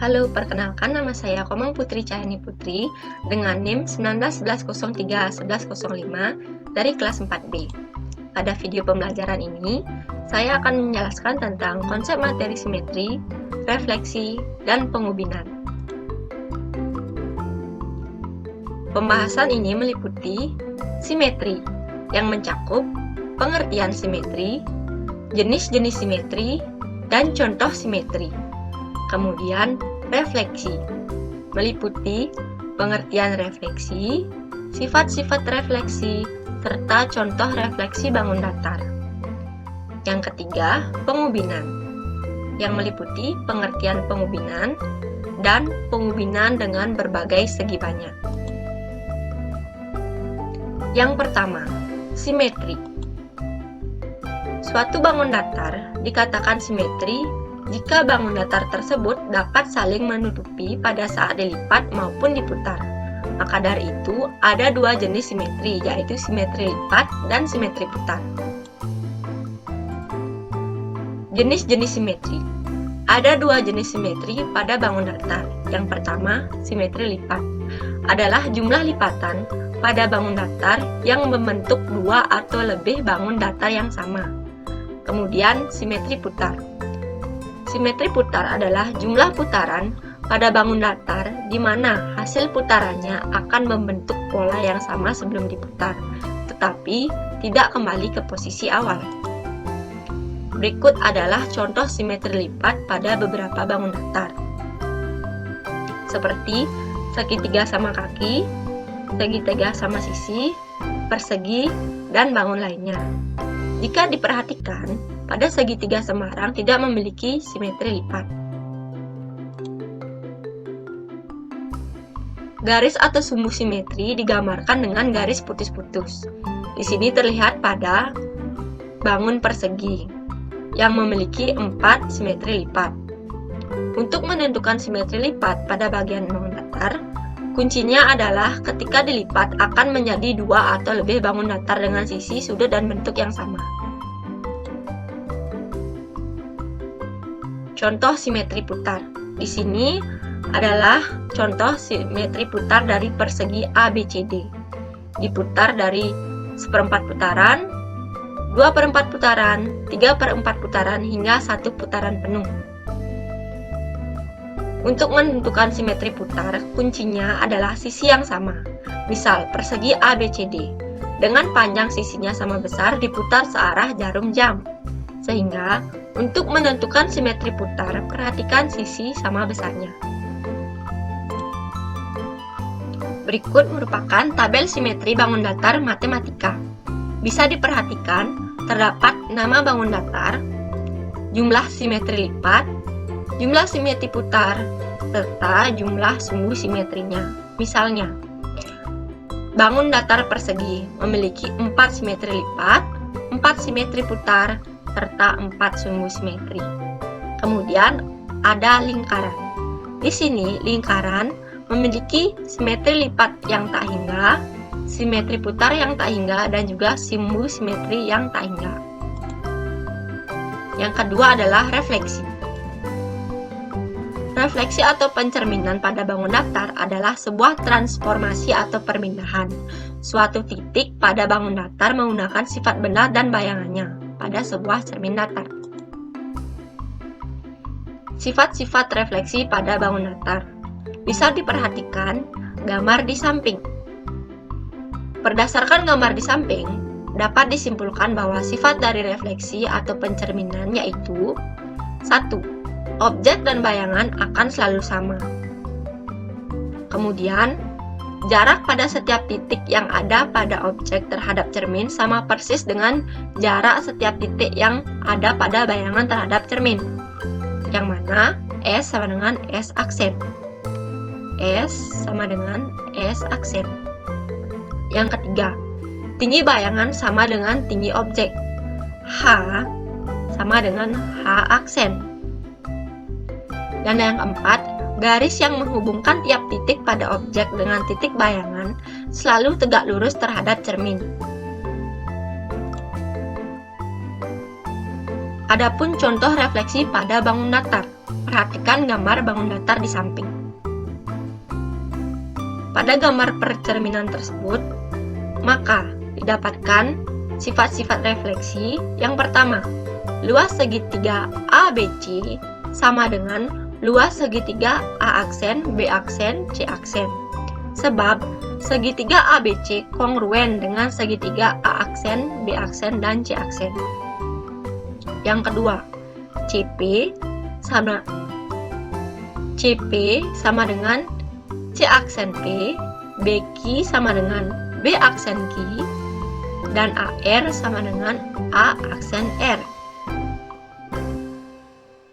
Halo, perkenalkan nama saya Komang Putri Cahyani Putri dengan NIM 1911031105 dari kelas 4B. Pada video pembelajaran ini, saya akan menjelaskan tentang konsep materi simetri, refleksi, dan pengubinan. Pembahasan ini meliputi simetri, yang mencakup pengertian simetri, jenis-jenis simetri, dan contoh simetri. Kemudian, refleksi meliputi pengertian refleksi, sifat-sifat refleksi, serta contoh refleksi bangun datar. Yang ketiga, pengubinan, yang meliputi pengertian pengubinan dan pengubinan dengan berbagai segi banyak. Yang pertama, simetri. Suatu bangun datar dikatakan simetri jika bangun datar tersebut dapat saling menutupi pada saat dilipat maupun diputar. Maka dari itu, ada dua jenis simetri, yaitu simetri lipat dan simetri putar. Jenis-jenis simetri. Ada dua jenis simetri pada bangun datar. Yang pertama, simetri lipat adalah jumlah lipatan pada bangun datar yang membentuk dua atau lebih bangun datar yang sama. Kemudian, simetri putar. Simetri putar adalah jumlah putaran pada bangun datar di mana hasil putarannya akan membentuk pola yang sama sebelum diputar, tetapi tidak kembali ke posisi awal. Berikut adalah contoh simetri lipat pada beberapa bangun datar, seperti segitiga sama kaki, segitiga sama sisi, persegi, dan bangun lainnya. Jika diperhatikan, pada segitiga Semarang tidak memiliki simetri lipat. Garis atau sumbu simetri digambarkan dengan garis putus-putus. Di sini terlihat pada bangun persegi yang memiliki 4 simetri lipat. Untuk menentukan simetri lipat pada bagian bangun datar, kuncinya adalah ketika dilipat akan menjadi dua atau lebih bangun datar dengan sisi, sudut, dan bentuk yang sama. Contoh simetri putar. Di sini adalah contoh simetri putar dari persegi ABCD. Diputar dari 1/4 putaran, 2/4 putaran, 3/4 putaran, hingga 1 putaran penuh. Untuk menentukan simetri putar, kuncinya adalah sisi yang sama. Misal, persegi ABCD. Dengan panjang sisinya sama besar diputar searah jarum jam. Sehingga, untuk menentukan simetri putar, perhatikan sisi sama besarnya. Berikut merupakan tabel simetri bangun datar matematika. Bisa diperhatikan, terdapat nama bangun datar, jumlah simetri lipat, jumlah simetri putar, serta jumlah sumbu simetrinya. Misalnya, bangun datar persegi memiliki 4 simetri lipat, 4 simetri putar, serta 4 sumbu simetri. Kemudian ada lingkaran. Di sini lingkaran memiliki simetri lipat yang tak hingga, simetri putar yang tak hingga, dan juga sumbu simetri yang tak hingga. Yang kedua adalah refleksi. Refleksi atau pencerminan pada bangun datar adalah sebuah transformasi atau perpindahan suatu titik pada bangun datar menggunakan sifat benda dan bayangannya pada sebuah cermin datar. Sifat-sifat refleksi pada bangun datar bisa diperhatikan gambar di samping. Berdasarkan gambar di samping, dapat disimpulkan bahwa sifat dari refleksi atau pencerminan yaitu 1. Objek dan bayangan akan selalu sama. Kemudian, jarak pada setiap titik yang ada pada objek terhadap cermin sama persis dengan jarak setiap titik yang ada pada bayangan terhadap cermin, yang mana S sama dengan S aksen. S sama dengan S aksen. Yang ketiga, tinggi bayangan sama dengan tinggi objek. H sama dengan H aksen. Dan yang keempat, garis yang menghubungkan tiap titik pada objek dengan titik bayangan selalu tegak lurus terhadap cermin. Adapun contoh refleksi pada bangun datar. Perhatikan gambar bangun datar di samping. Pada gambar percerminan tersebut, maka didapatkan sifat-sifat refleksi. Yang pertama, luas segitiga ABC sama dengan luas segitiga A aksen, B aksen, C aksen. Sebab segitiga ABC kongruen dengan segitiga A aksen, B aksen, dan C aksen. Yang kedua, CP sama dengan C aksen P, BQ sama dengan B aksen Q, dan AR sama dengan A aksen R.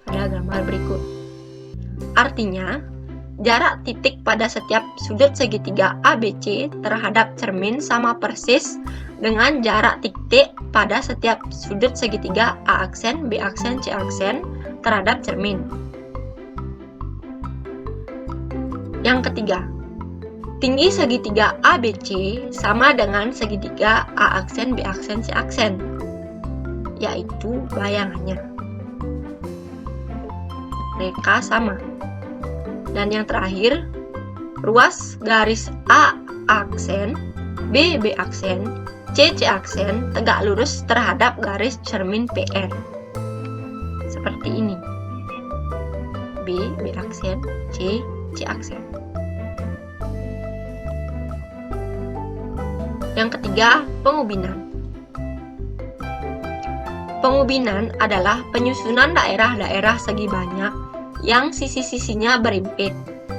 Pada gambar berikut. Artinya, jarak titik pada setiap sudut segitiga ABC terhadap cermin sama persis dengan jarak titik pada setiap sudut segitiga A aksen, B aksen, C aksen terhadap cermin. Yang ketiga, tinggi segitiga ABC sama dengan segitiga A aksen, B aksen, C aksen, yaitu bayangannya. Mereka sama. Dan yang terakhir, ruas garis A aksen, B aksen, C aksen tegak lurus terhadap garis cermin PR. Seperti ini. B aksen, C aksen. Yang ketiga, pengubinan. Pengubinan adalah penyusunan daerah-daerah segi banyak yang sisi-sisinya berimpit,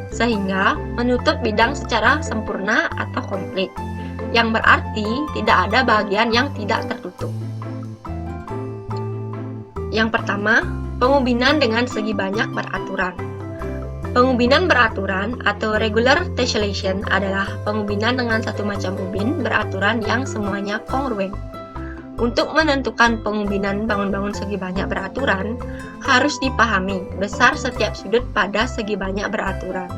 sehingga menutup bidang secara sempurna atau komplit, yang berarti tidak ada bagian yang tidak tertutup. Yang pertama, pengubinan dengan segi banyak beraturan. Pengubinan beraturan atau regular tessellation adalah pengubinan dengan satu macam ubin beraturan yang semuanya kongruen. Untuk menentukan pengubinan bangun-bangun segi banyak beraturan, harus dipahami besar setiap sudut pada segi banyak beraturan.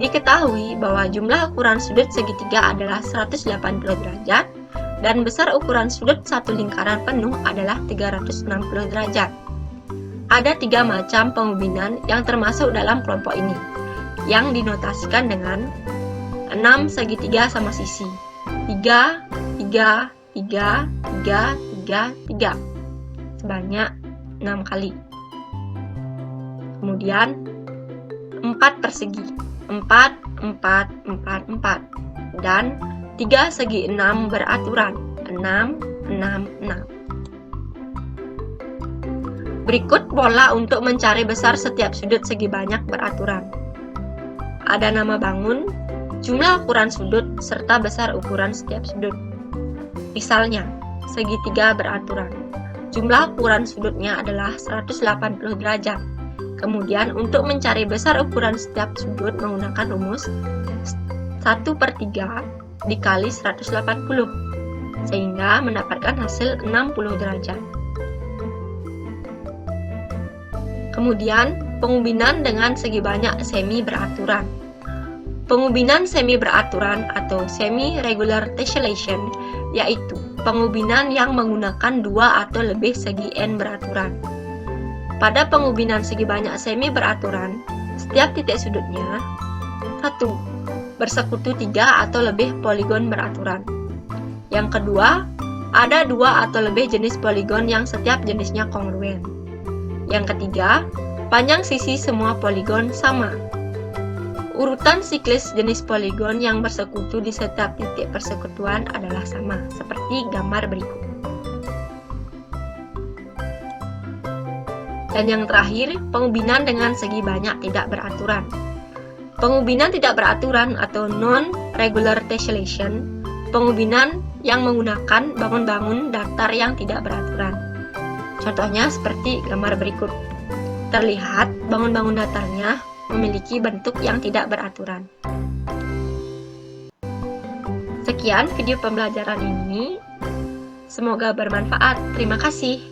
Diketahui bahwa jumlah ukuran sudut segitiga adalah 180 derajat, dan besar ukuran sudut satu lingkaran penuh adalah 360 derajat. Ada 3 macam pengubinan yang termasuk dalam kelompok ini, yang dinotasikan dengan 6 segitiga sama sisi, 3, 3, 3, 3, 3, 3, sebanyak 6 kali. Kemudian 4 persegi, 4, 4, 4, 4, dan 3 segi 6 beraturan, 6, 6, 6. Berikut pola untuk mencari besar setiap sudut segi banyak beraturan. Ada nama bangun, jumlah ukuran sudut, serta besar ukuran setiap sudut. Misalnya, segitiga beraturan. Jumlah ukuran sudutnya adalah 180 derajat. Kemudian, untuk mencari besar ukuran setiap sudut menggunakan rumus 1/3 dikali 180, sehingga mendapatkan hasil 60 derajat. Kemudian, pengubinan dengan segi banyak semi beraturan. Pengubinan semi beraturan atau semi-regular tessellation yaitu pengubinan yang menggunakan 2 atau lebih segi n beraturan. Pada pengubinan segi banyak semi beraturan, setiap titik sudutnya 1. Bersekutu 3 atau lebih poligon beraturan. Yang kedua, ada 2 atau lebih jenis poligon yang setiap jenisnya kongruen. Yang ketiga, panjang sisi semua poligon sama. Urutan siklis jenis poligon yang bersekutu di setiap titik persekutuan adalah sama, seperti gambar berikut. Dan yang terakhir, pengubinan dengan segi banyak tidak beraturan. Pengubinan tidak beraturan atau non-regular tessellation, pengubinan yang menggunakan bangun-bangun datar yang tidak beraturan. Contohnya seperti gambar berikut. Terlihat bangun-bangun datarnya memiliki bentuk yang tidak beraturan. Sekian video pembelajaran ini. Semoga bermanfaat. Terima kasih.